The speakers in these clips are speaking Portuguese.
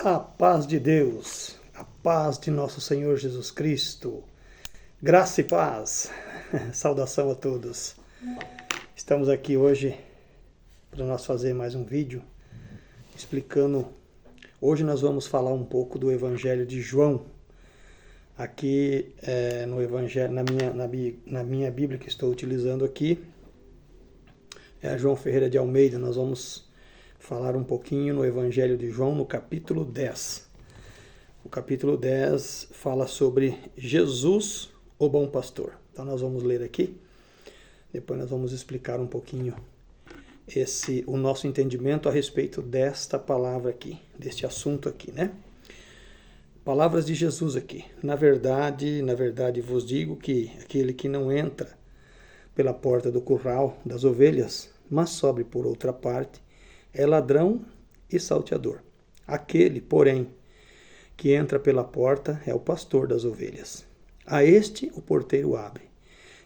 A paz de Deus, a paz de nosso Senhor Jesus Cristo, graça e paz, saudação a todos. Estamos aqui hoje para nós fazer mais um vídeo explicando. Hoje nós vamos falar um pouco do Evangelho de João. Aqui no Evangelho, na minha Bíblia que estou utilizando aqui, é a João Ferreira de Almeida. Nós vamos falar um pouquinho no Evangelho de João, no capítulo 10. O capítulo 10 fala sobre Jesus, o bom pastor. Então nós vamos ler aqui, depois nós vamos explicar um pouquinho o nosso entendimento a respeito desta palavra aqui, deste assunto aqui, né? Palavras de Jesus aqui. Na verdade vos digo que aquele que não entra pela porta do curral das ovelhas, mas sobe por outra parte, é ladrão e salteador. Aquele, porém, que entra pela porta é o pastor das ovelhas. A este o porteiro abre,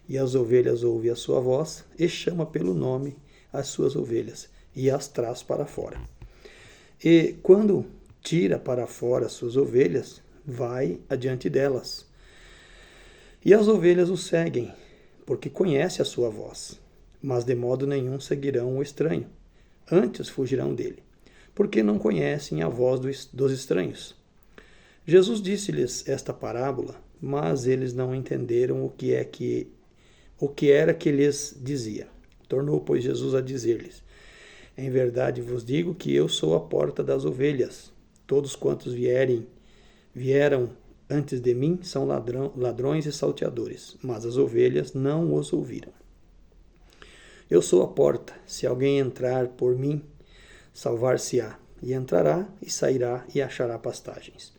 e as ovelhas ouvem a sua voz, e chama pelo nome as suas ovelhas, e as traz para fora. E quando tira para fora as suas ovelhas, vai adiante delas. E as ovelhas o seguem, porque conhece a sua voz, mas de modo nenhum seguirão o estranho. Antes fugirão dele, porque não conhecem a voz dos estranhos. Jesus disse-lhes esta parábola, mas eles não entenderam o que era que lhes dizia. Tornou, pois, Jesus a dizer-lhes: em verdade vos digo que eu sou a porta das ovelhas. Todos quantos vieram antes de mim são ladrões e salteadores, mas as ovelhas não os ouviram. Eu sou a porta. Se alguém entrar por mim, salvar-se-á, e entrará e sairá e achará pastagens.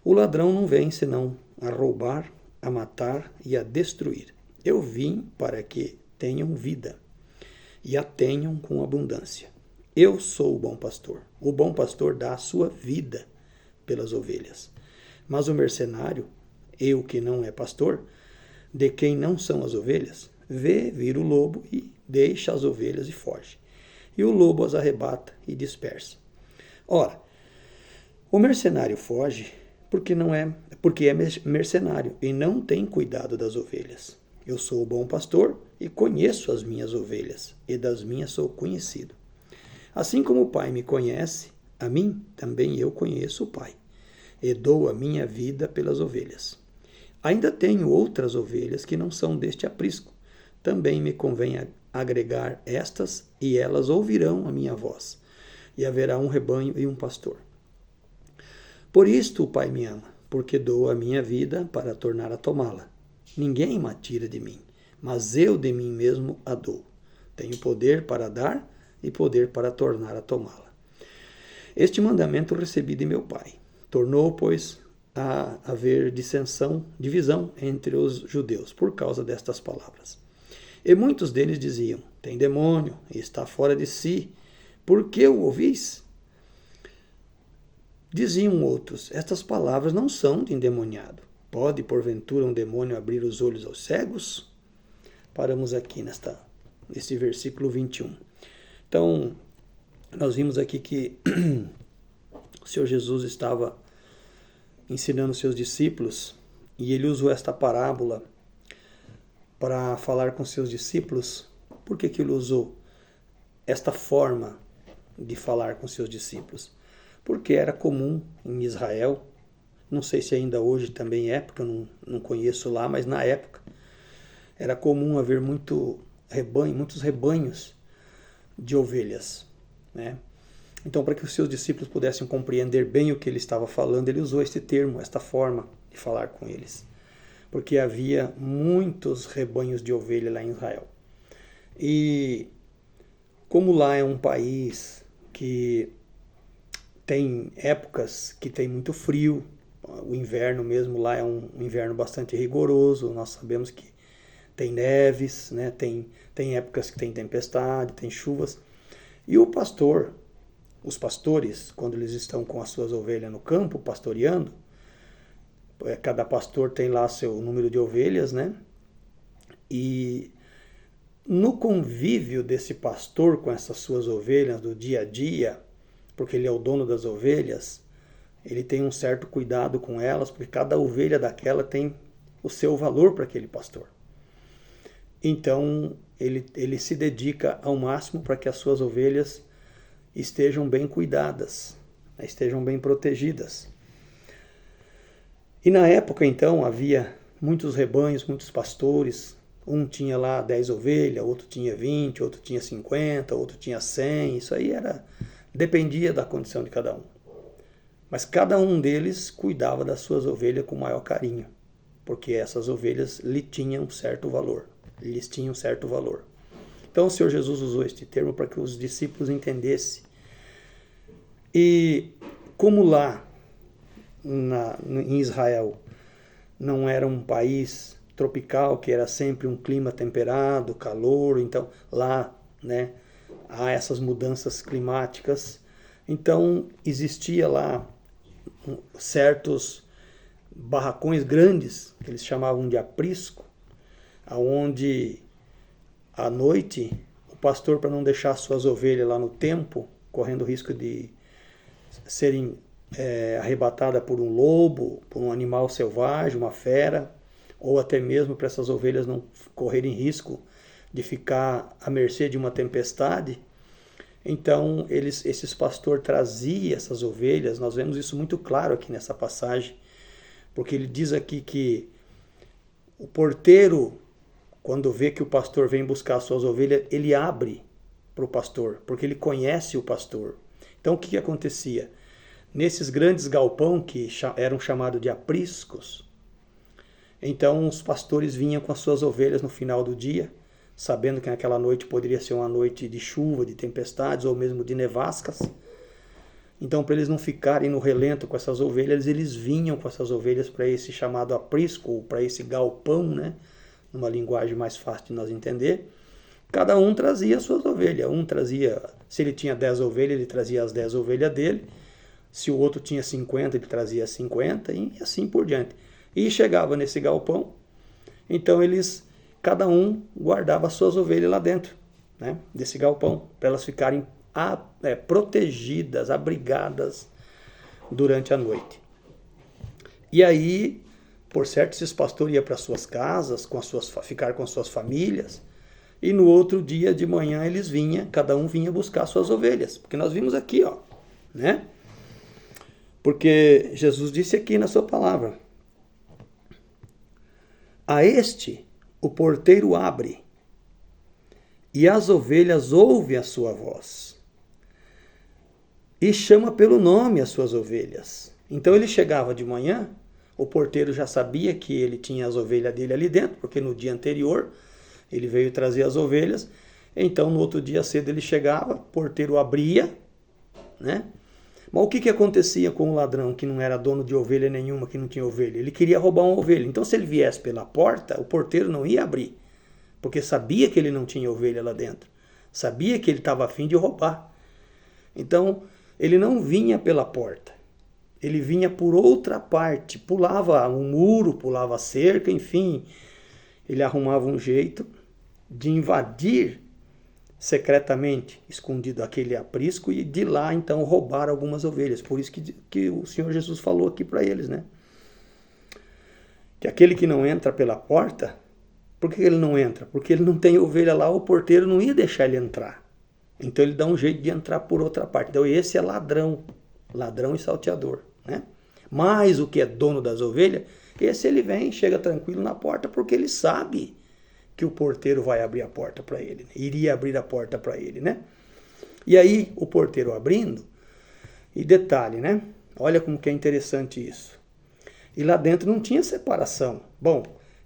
O ladrão não vem senão a roubar, a matar e a destruir. Eu vim para que tenham vida e a tenham com abundância. Eu sou o bom pastor. O bom pastor dá a sua vida pelas ovelhas. Mas o mercenário, eu que não é pastor, de quem não são as ovelhas, vê vir o lobo e deixa as ovelhas e foge. E o lobo as arrebata e dispersa. Ora, o mercenário foge porque é mercenário e não tem cuidado das ovelhas. Eu sou o bom pastor e conheço as minhas ovelhas, e das minhas sou conhecido. Assim como o Pai me conhece, a mim também eu conheço o Pai, e dou a minha vida pelas ovelhas. Ainda tenho outras ovelhas que não são deste aprisco. Também me convém agregar estas, e elas ouvirão a minha voz, e haverá um rebanho e um pastor. Por isto o Pai me ama, porque dou a minha vida para tornar a tomá-la. Ninguém me tira de mim, mas eu de mim mesmo a dou. Tenho poder para dar e poder para tornar a tomá-la. Este mandamento recebi de meu Pai. Tornou, pois, a haver divisão entre os judeus por causa destas palavras. E muitos deles diziam: tem demônio e está fora de si. Por que o ouvis? Diziam outros: estas palavras não são de endemoniado. Pode, porventura, um demônio abrir os olhos aos cegos? Paramos aqui nesse versículo 21. Então, nós vimos aqui que o Senhor Jesus estava ensinando seus discípulos, e ele usou esta parábola para falar com seus discípulos. Por que ele usou esta forma de falar com seus discípulos? Porque era comum em Israel, não sei se ainda hoje também é, porque eu não conheço lá, mas na época era comum haver muitos rebanhos de ovelhas, né? Então, para que os seus discípulos pudessem compreender bem o que ele estava falando, ele usou este termo, esta forma de falar com eles. Porque havia muitos rebanhos de ovelha lá em Israel. E como lá é um país que tem épocas que tem muito frio, o inverno mesmo lá é um inverno bastante rigoroso, nós sabemos que tem neves, né? Tem épocas que tem tempestade, tem chuvas. E os pastores, quando eles estão com as suas ovelhas no campo, pastoreando, cada pastor tem lá seu número de ovelhas, né? E no convívio desse pastor com essas suas ovelhas do dia a dia, porque ele é o dono das ovelhas, ele tem um certo cuidado com elas, porque cada ovelha daquela tem o seu valor para aquele pastor. Então, ele se dedica ao máximo para que as suas ovelhas estejam bem cuidadas, estejam bem protegidas. E na época, então, havia muitos rebanhos, muitos pastores. Um tinha lá 10 ovelhas, outro tinha 20, outro tinha 50, outro tinha 100. Isso aí dependia da condição de cada um. Mas cada um deles cuidava das suas ovelhas com o maior carinho, porque essas ovelhas lhes tinham certo valor. Então o Senhor Jesus usou este termo para que os discípulos entendessem. E como lá em Israel não era um país tropical, que era sempre um clima temperado, calor, então lá, né, há essas mudanças climáticas. Então existia lá certos barracões grandes, que eles chamavam de aprisco, aonde à noite o pastor, para não deixar suas ovelhas lá no tempo, correndo o risco de serem arrebatadas por um lobo, por um animal selvagem, uma fera, ou até mesmo para essas ovelhas não correrem risco de ficar à mercê de uma tempestade. Então, esses pastores traziam essas ovelhas. Nós vemos isso muito claro aqui nessa passagem, porque ele diz aqui que o porteiro, quando vê que o pastor vem buscar as suas ovelhas, ele abre para o pastor, porque ele conhece o pastor. Então, o que acontecia? Nesses grandes galpão, que eram chamados de apriscos, então os pastores vinham com as suas ovelhas no final do dia, sabendo que naquela noite poderia ser uma noite de chuva, de tempestades ou mesmo de nevascas. Então, para eles não ficarem no relento com essas ovelhas, eles vinham com essas ovelhas para esse chamado aprisco, ou para esse galpão, né? Numa linguagem mais fácil de nós entender. Cada um trazia as suas ovelhas. Um trazia, se ele tinha 10 ovelhas, ele trazia as 10 ovelhas dele. Se o outro tinha 50, ele trazia 50 e assim por diante. E chegava nesse galpão, então cada um guardava as suas ovelhas lá dentro, né, desse galpão, para elas ficarem protegidas, abrigadas durante a noite. E aí, por certo, esses pastores iam para suas casas, ficar com as suas famílias, e no outro dia de manhã cada um vinha buscar as suas ovelhas, porque nós vimos aqui, né? Porque Jesus disse aqui na sua palavra: a este o porteiro abre, e as ovelhas ouvem a sua voz, e chama pelo nome as suas ovelhas. Então ele chegava de manhã, o porteiro já sabia que ele tinha as ovelhas dele ali dentro, porque no dia anterior ele veio trazer as ovelhas. Então no outro dia cedo ele chegava, o porteiro abria, né? Mas o que acontecia com o ladrão que não era dono de ovelha nenhuma, que não tinha ovelha? Ele queria roubar uma ovelha. Então, se ele viesse pela porta, o porteiro não ia abrir, porque sabia que ele não tinha ovelha lá dentro. Sabia que ele estava a fim de roubar. Então, ele não vinha pela porta. Ele vinha por outra parte, pulava um muro, pulava a cerca, enfim. Ele arrumava um jeito de invadir secretamente, escondido aquele aprisco, e de lá então roubar algumas ovelhas. Por isso que o Senhor Jesus falou aqui para eles, né? Que aquele que não entra pela porta, por que ele não entra? Porque ele não tem ovelha lá, o porteiro não ia deixar ele entrar. Então ele dá um jeito de entrar por outra parte. Então esse é ladrão e salteador, né? Mas o que é dono das ovelhas, esse ele vem, chega tranquilo na porta, porque ele sabe que o porteiro vai abrir a porta para ele, né? Iria abrir a porta para ele, né? E aí, o porteiro abrindo, e detalhe, né? Olha como que é interessante isso. E lá dentro não tinha separação. Bom,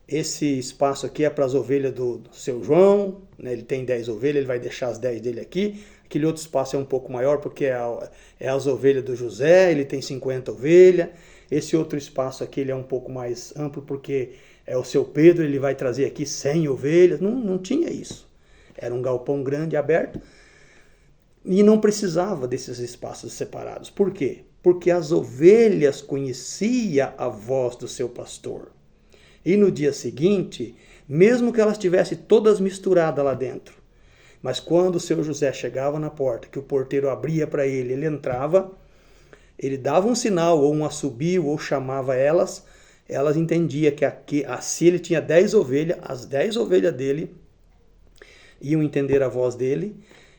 esse espaço aqui é para as ovelhas do seu João, né? Ele tem 10 ovelhas, ele vai deixar as 10 dele aqui. Aquele outro espaço é um pouco maior, porque é as ovelhas do José, ele tem 50 ovelhas. Esse outro espaço aqui ele é um pouco mais amplo, porque é o seu Pedro, ele vai trazer aqui 100 ovelhas. Não tinha isso. Era um galpão grande, aberto, e não precisava desses espaços separados. Por quê? Porque as ovelhas conheciam a voz do seu pastor. E no dia seguinte, mesmo que elas estivessem todas misturadas lá dentro, mas quando o seu José chegava na porta, que o porteiro abria para ele, ele entrava, ele dava um sinal, ou um assobio, ou chamava elas entendiam que se ele tinha 10 ovelhas, as 10 ovelhas dele iam entender a voz dele,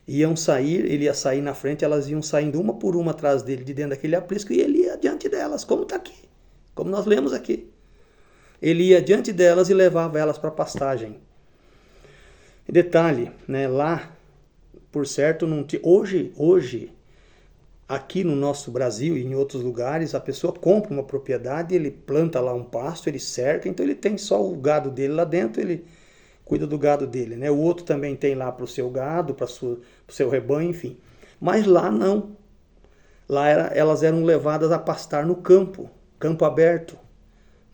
iam sair, ele ia sair na frente, elas iam saindo uma por uma atrás dele, de dentro daquele aprisco, e ele ia diante delas, como está aqui, como nós lemos aqui. Ele ia diante delas e levava elas para a pastagem. Detalhe, né, lá, por certo, não tinha, hoje, aqui no nosso Brasil e em outros lugares, a pessoa compra uma propriedade, ele planta lá um pasto, ele cerca, então ele tem só o gado dele lá dentro, ele cuida do gado dele, né? O outro também tem lá para o seu gado, para o seu rebanho, enfim. Mas lá não. Lá elas eram levadas a pastar no campo aberto,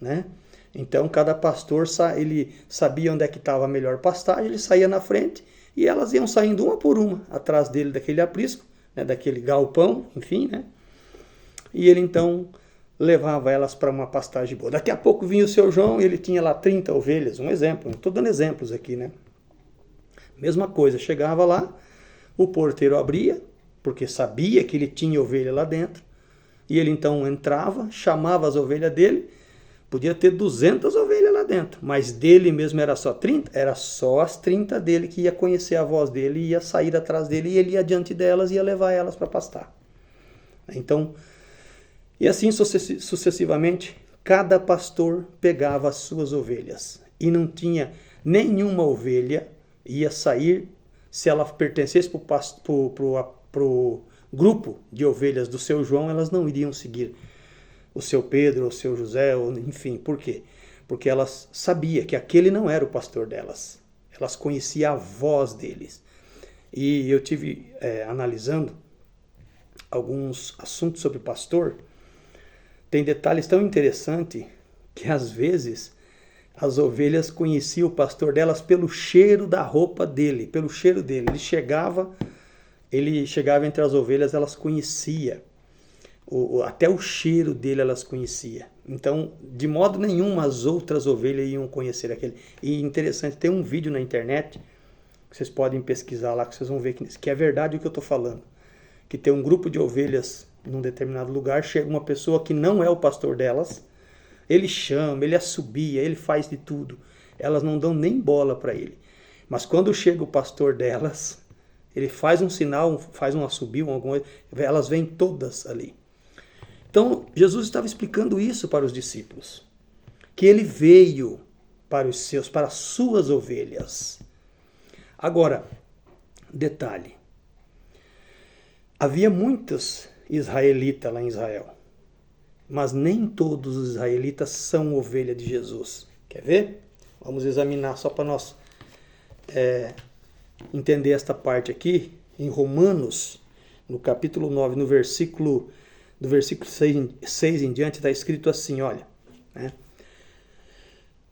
né? Então cada pastor ele sabia onde é que estava a melhor pastagem, ele saía na frente e elas iam saindo uma por uma atrás dele daquele aprisco, né? Daquele galpão, enfim, né? E ele então levava elas para uma pastagem boa. Daqui a pouco vinha o seu João e ele tinha lá 30 ovelhas, um exemplo, estou dando exemplos aqui, né? Mesma coisa, chegava lá, o porteiro abria, porque sabia que ele tinha ovelha lá dentro, e ele então entrava, chamava as ovelhas dele, podia ter 200 ovelhas lá dentro, mas dele mesmo era só 30, era só as 30 dele que ia conhecer a voz dele, ia sair atrás dele, e ele ia diante delas e ia levar elas para pastar. Então, e assim sucessivamente, cada pastor pegava as suas ovelhas. E não tinha nenhuma ovelha ia sair, se ela pertencesse para o grupo de ovelhas do seu João, elas não iriam seguir o seu Pedro, o seu José, enfim. Por quê? Porque elas sabiam que aquele não era o pastor delas. Elas conheciam a voz deles. E eu tive analisando alguns assuntos sobre pastor. Tem detalhes tão interessantes que às vezes as ovelhas conheciam o pastor delas pelo cheiro da roupa dele, pelo cheiro dele. Ele chegava entre as ovelhas, elas conheciam. Até o cheiro dele elas conheciam. Então, de modo nenhum as outras ovelhas iam conhecer aquele. E interessante, tem um vídeo na internet, que vocês podem pesquisar lá, que vocês vão ver que é verdade o que eu estou falando. Que tem um grupo de ovelhas num determinado lugar, chega uma pessoa que não é o pastor delas, ele chama, ele assobia, ele faz de tudo, elas não dão nem bola para ele. Mas quando chega o pastor delas, ele faz um sinal, faz um assobio, alguma coisa, elas vêm todas ali. Então, Jesus estava explicando isso para os discípulos, que ele veio para as suas ovelhas. Agora, detalhe, havia muitos israelitas lá em Israel, mas nem todos os israelitas são ovelha de Jesus. Quer ver? Vamos examinar só para nós entender esta parte aqui, em Romanos, no capítulo 9, do versículo 6 em diante, está escrito assim, olha, né?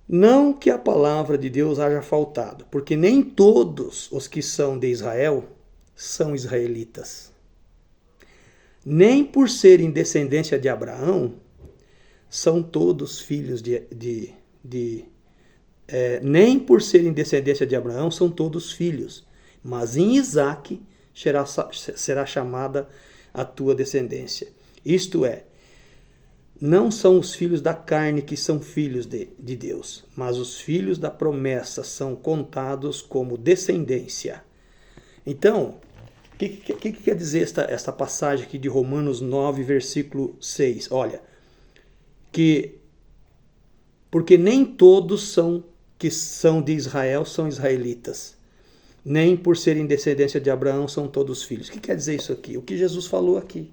Não que a palavra de Deus haja faltado, porque nem todos os que são de Israel são israelitas. Nem por serem descendência de Abraão, são todos filhos nem por serem descendência de Abraão, são todos filhos. Mas em Isaque será chamada a tua descendência. Isto é, não são os filhos da carne que são filhos de Deus, mas os filhos da promessa são contados como descendência. Então, o que quer dizer esta passagem aqui de Romanos 9, versículo 6? Olha, porque nem todos que são de Israel são israelitas, nem por serem descendência de Abraão são todos filhos. O que quer dizer isso aqui? O que Jesus falou aqui.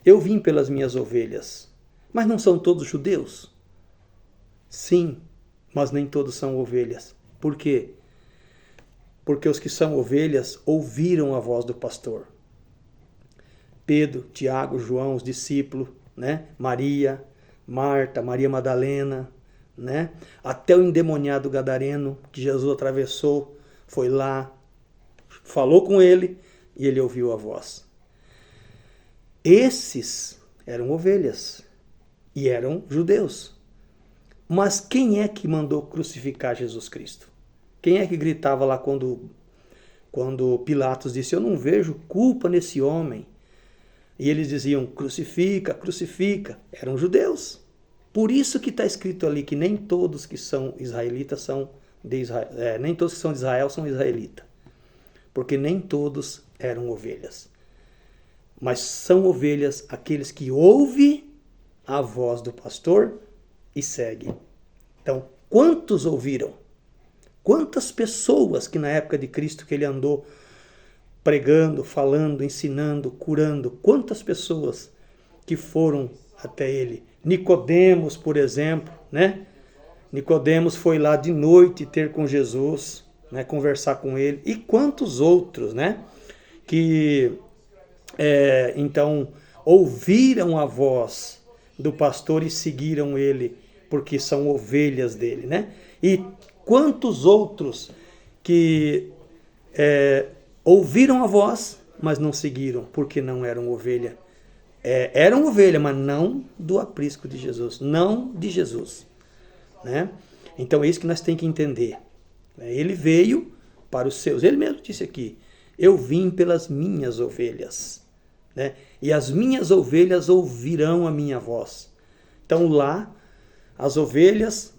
Eu vim pelas minhas ovelhas, mas não são todos judeus? Sim, mas nem todos são ovelhas. Por quê? Porque os que são ovelhas ouviram a voz do pastor. Pedro, Tiago, João, os discípulos, né? Maria, Marta, Maria Madalena, né? Até o endemoniado gadareno que Jesus atravessou, foi lá, falou com ele e ele ouviu a voz. Esses eram ovelhas e eram judeus. Mas quem é que mandou crucificar Jesus Cristo? Quem é que gritava lá quando Pilatos disse, eu não vejo culpa nesse homem? E eles diziam, crucifica, crucifica. Eram judeus. Por isso que está escrito ali que nem todos que são israelitas são de Israel, nem todos que são de Israel são israelitas. Porque nem todos eram ovelhas. Mas são ovelhas aqueles que ouvem a voz do pastor e seguem. Então, quantos ouviram? Quantas pessoas que na época de Cristo que ele andou pregando, falando, ensinando, curando, quantas pessoas que foram até ele? Nicodemos, por exemplo, né? Nicodemos foi lá de noite ter com Jesus, né? Conversar com ele. E quantos outros, né? Que então ouviram a voz do pastor e seguiram ele, porque são ovelhas dele, né? E quantos outros que ouviram a voz, mas não seguiram, porque não eram ovelha. Eram ovelha, mas não do aprisco de Jesus, não de Jesus, né? Então é isso que nós temos que entender. Ele veio para os seus, ele mesmo disse aqui, eu vim pelas minhas ovelhas, né? E as minhas ovelhas ouvirão a minha voz. Então lá, as ovelhas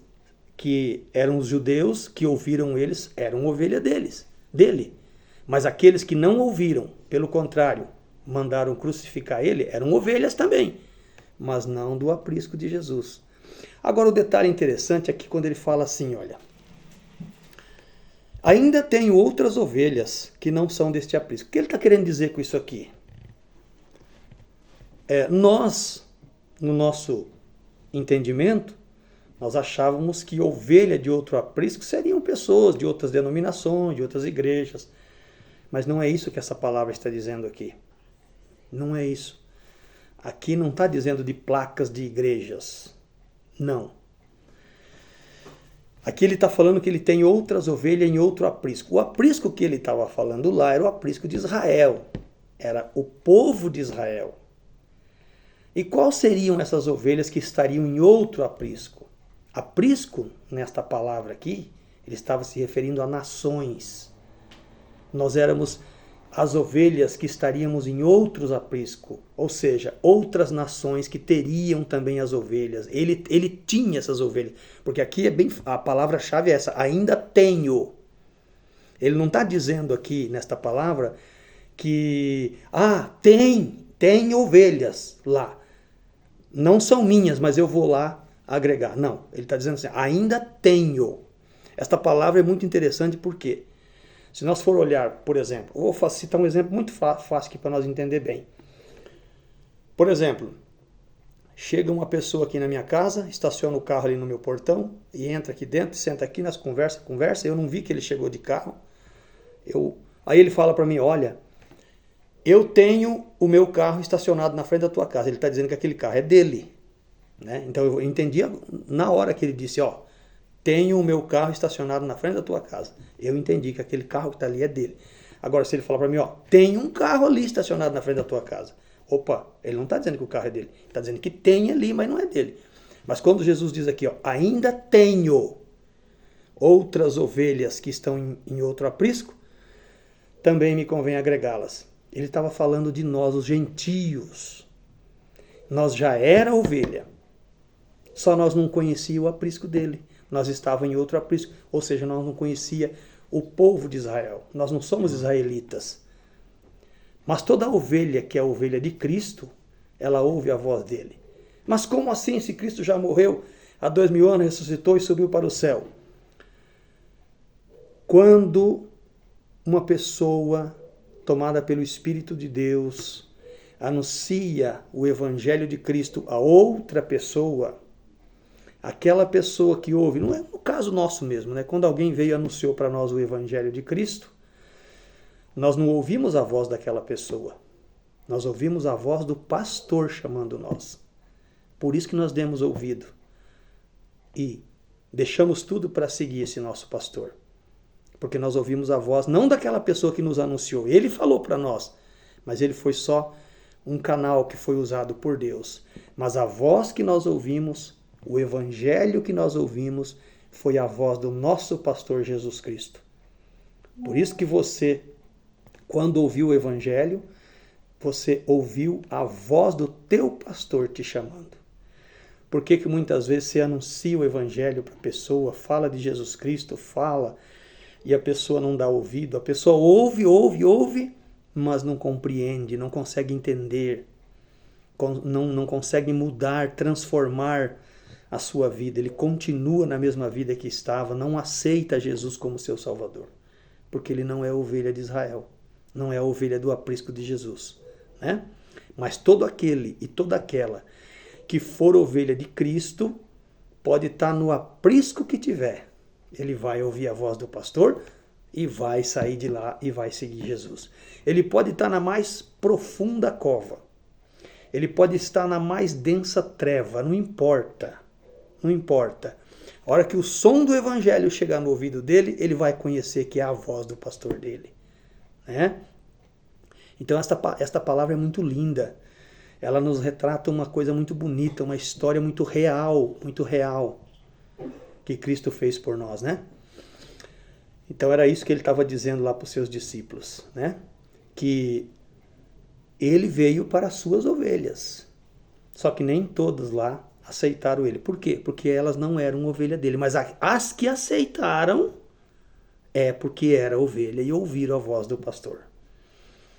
que eram os judeus, que ouviram eles, eram ovelha dele. Mas aqueles que não ouviram, pelo contrário, mandaram crucificar ele, eram ovelhas também, mas não do aprisco de Jesus. Agora o detalhe interessante é que quando ele fala assim, olha, ainda tenho outras ovelhas que não são deste aprisco. O que ele está querendo dizer com isso aqui? Nós, no nosso entendimento, nós achávamos que ovelha de outro aprisco seriam pessoas de outras denominações, de outras igrejas. Mas não é isso que essa palavra está dizendo aqui. Não é isso. Aqui não está dizendo de placas de igrejas. Não. Aqui ele está falando que ele tem outras ovelhas em outro aprisco. O aprisco que ele estava falando lá era o aprisco de Israel. Era o povo de Israel. E quais seriam essas ovelhas que estariam em outro aprisco? Aprisco, nesta palavra aqui, ele estava se referindo a nações. Nós éramos as ovelhas que estaríamos em outros apriscos, ou seja, outras nações que teriam também as ovelhas. Ele tinha essas ovelhas, porque aqui a palavra-chave é essa, ainda tenho. Ele não está dizendo aqui, nesta palavra, que, tem ovelhas lá. Não são minhas, mas eu vou lá agregar. Não, ele está dizendo assim, ainda tenho. Esta palavra é muito interessante porque, se nós for olhar, por exemplo, vou citar um exemplo muito fácil aqui para nós entender bem. Por exemplo, chega uma pessoa aqui na minha casa, estaciona o carro ali no meu portão e entra aqui dentro, senta aqui, nós conversa, eu não vi que ele chegou de carro. Aí ele fala para mim, olha, eu tenho o meu carro estacionado na frente da tua casa. Ele está dizendo que aquele carro é dele, né? Então eu entendi na hora que ele disse, tenho o meu carro estacionado na frente da tua casa. Eu entendi que aquele carro que está ali é dele. Agora, se ele falar para mim, tem um carro ali estacionado na frente da tua casa. Opa, ele não está dizendo que o carro é dele. Ele está dizendo que tem ali, mas não é dele. Mas quando Jesus diz aqui, ainda tenho outras ovelhas que estão em outro aprisco, também me convém agregá-las. Ele estava falando de nós, os gentios. Nós já era ovelha. Só nós não conhecíamos o aprisco dele. Nós estávamos em outro aprisco. Ou seja, nós não conhecíamos o povo de Israel. Nós não somos israelitas. Mas toda ovelha que é a ovelha de Cristo, ela ouve a voz dele. Mas como assim, se Cristo já morreu há 2000 anos, ressuscitou e subiu para o céu? Quando uma pessoa tomada pelo Espírito de Deus anuncia o Evangelho de Cristo a outra pessoa, aquela pessoa que ouve, não é no caso nosso mesmo, né? Quando alguém veio e anunciou para nós o Evangelho de Cristo, nós não ouvimos a voz daquela pessoa, nós ouvimos a voz do pastor chamando nós. Por isso que nós demos ouvido e deixamos tudo para seguir esse nosso pastor. Porque nós ouvimos a voz não daquela pessoa que nos anunciou, ele falou para nós, mas ele foi só um canal que foi usado por Deus. Mas a voz que nós ouvimos, o evangelho que nós ouvimos, foi a voz do nosso pastor Jesus Cristo. Por isso que você, quando ouviu o evangelho, você ouviu a voz do teu pastor te chamando? Por que muitas vezes você anuncia o evangelho para a pessoa, fala de Jesus Cristo, fala, e a pessoa não dá ouvido? A pessoa ouve, mas não compreende, não consegue entender, não consegue mudar, transformar a sua vida. Ele continua na mesma vida que estava, não aceita Jesus como seu Salvador, porque ele não é a ovelha de Israel, não é a ovelha do aprisco de Jesus, né? Mas todo aquele e toda aquela que for ovelha de Cristo, pode estar no aprisco que tiver, ele vai ouvir a voz do pastor e vai sair de lá e vai seguir Jesus. Ele pode estar na mais profunda cova, ele pode estar na mais densa treva, não importa, não importa. A hora que o som do evangelho chegar no ouvido dele, ele vai conhecer que é a voz do pastor dele, né? Então esta palavra é muito linda. Ela nos retrata uma coisa muito bonita, uma história muito real, que Cristo fez por nós, né? Então era isso que ele estava dizendo lá para os seus discípulos, né? Que ele veio para as suas ovelhas. Só que nem todos lá aceitaram ele. Por quê? Porque elas não eram ovelha dele. Mas as que aceitaram é porque era ovelha e ouviram a voz do pastor.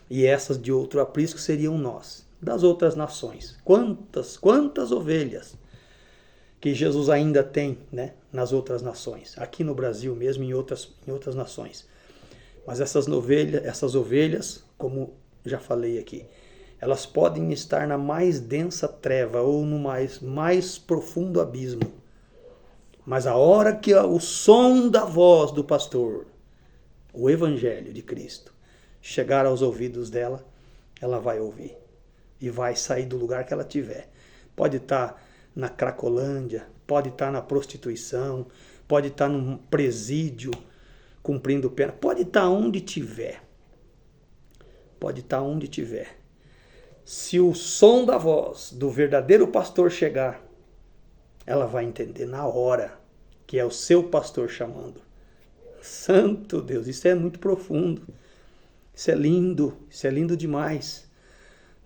E essas de outro aprisco seriam nós, das outras nações. Quantas ovelhas que Jesus ainda tem, né, nas outras nações, aqui no Brasil mesmo, em outras nações. Mas essas ovelhas, como já falei aqui, elas podem estar na mais densa treva ou no mais profundo abismo. Mas a hora que o som da voz do pastor, o evangelho de Cristo, chegar aos ouvidos dela, ela vai ouvir e vai sair do lugar que ela tiver. Pode estar na Cracolândia, pode estar na prostituição, pode estar num presídio cumprindo pena, pode estar onde tiver. Pode estar onde tiver. Se o som da voz do verdadeiro pastor chegar, ela vai entender na hora que é o seu pastor chamando. Santo Deus, isso é muito profundo. Isso é lindo demais.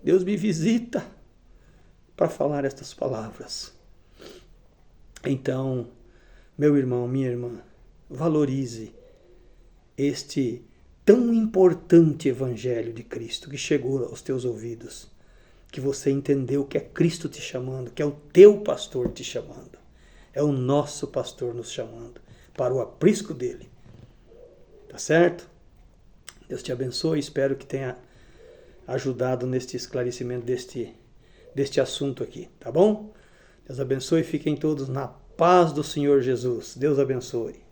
Deus me visita para falar estas palavras. Então, meu irmão, minha irmã, valorize este tão importante evangelho de Cristo que chegou aos teus ouvidos, que você entendeu que é Cristo te chamando, que é o teu pastor te chamando, é o nosso pastor nos chamando para o aprisco dele. Tá certo? Deus te abençoe, espero que tenha ajudado neste esclarecimento deste assunto aqui, tá bom? Deus abençoe, fiquem todos na paz do Senhor Jesus. Deus abençoe.